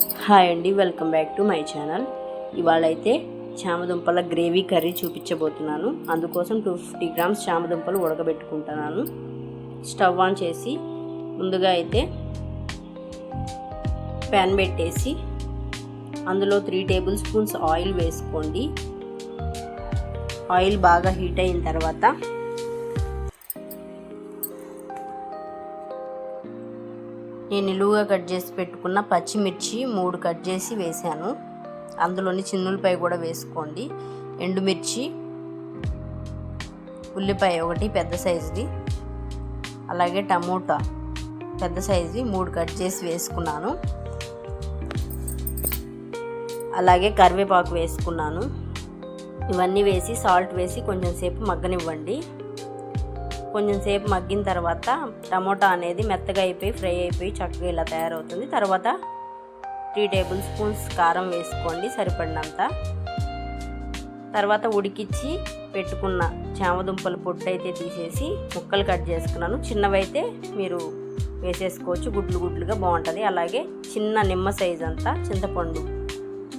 Hi అండి, welcome back to my channel. ఇవాళైతే చామదుంపల గ్రేవీ కర్రీ చూపించబోతున్నాను. అందుకోసం 250 గ్రామ్స్ చామదుంపలు ఉడకబెట్టుకుంటున్నాను. స్టవ్ ఆన్ చేసి ముందుగా అయితే ప్యాన్ పెట్టేసి అందులో 3 టేబుల్ స్పూన్స్ ఆయిల్ వేసుకోండి. ఆయిల్ బాగా హీట్ అయిన తర్వాత నేను నిలువుగా కట్ చేసి పెట్టుకున్న పచ్చిమిర్చి 3 కట్ చేసి వేసాను. అందులోని చిన్నులపాయ కూడా వేసుకోండి. ఎండుమిర్చి, ఉల్లిపాయ ఒకటి పెద్ద సైజుది, అలాగే టమోటా పెద్ద సైజుది 3 కట్ చేసి వేసుకున్నాను. అలాగే కరివేపాకు వేసుకున్నాను. ఇవన్నీ వేసి సాల్ట్ వేసి కొంచెం సేపు మగ్గనివ్వండి. కొంచెం సేపు మగ్గిన తర్వాత టమోటా అనేది మెత్తగా అయిపోయి ఫ్రై అయిపోయి చక్కగా ఇలా తయారవుతుంది. తర్వాత 3 టేబుల్ స్పూన్స్ కారం వేసుకోండి సరిపడినంత. తర్వాత ఉడికిచ్చి పెట్టుకున్న చామదుంపల పొట్టు అయితే తీసేసి ముక్కలు కట్ చేసుకున్నాను. చిన్నవైతే మీరు వేసేసుకోవచ్చు, గుడ్లు గుడ్లుగా బాగుంటుంది. అలాగే చిన్న నిమ్మ సైజ్ అంతా చింతపండు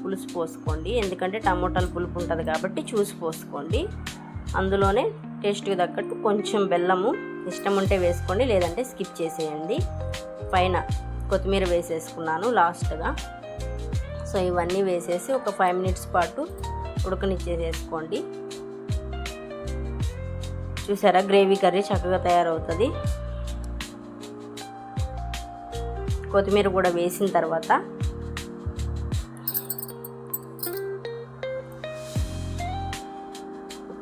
పులుసు పోసుకోండి. ఎందుకంటే టమోటాలు పులుపు ఉంటుంది కాబట్టి చూసి పోసుకోండి. అందులోనే టేస్ట్కి తగ్గట్టు కొంచెం బెల్లము ఇష్టం ఉంటే వేసుకోండి, లేదంటే స్కిప్ చేసేయండి. పైన కొత్తిమీర వేసేసుకున్నాను లాస్ట్గా. సో ఇవన్నీ వేసేసి ఒక 5 మినిట్స్ పాటు ఉడకనిచ్చేసేసుకోండి. చూసారా, గ్రేవీ కర్రీ చక్కగా తయారవుతుంది. కొత్తిమీర కూడా వేసిన తర్వాత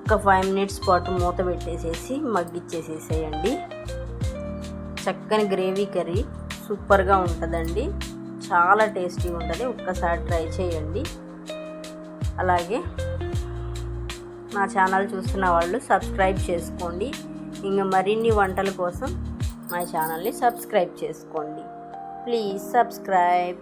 ఒక 5 మినిట్స్ పాటు మూత పెట్టేసేసి మగ్గిచ్చేసేసేయండి. చక్కని గ్రేవీ కర్రీ సూపర్గా ఉంటుందండి, చాలా టేస్టీగా ఉంటుంది. ఒక్కసారి ట్రై చేయండి. అలాగే నా ఛానల్ చూస్తున్న వాళ్ళు సబ్స్క్రైబ్ చేసుకోండి. ఇంకా మరిన్ని వంటల కోసం మా ఛానల్ని సబ్స్క్రైబ్ చేసుకోండి. Please subscribe.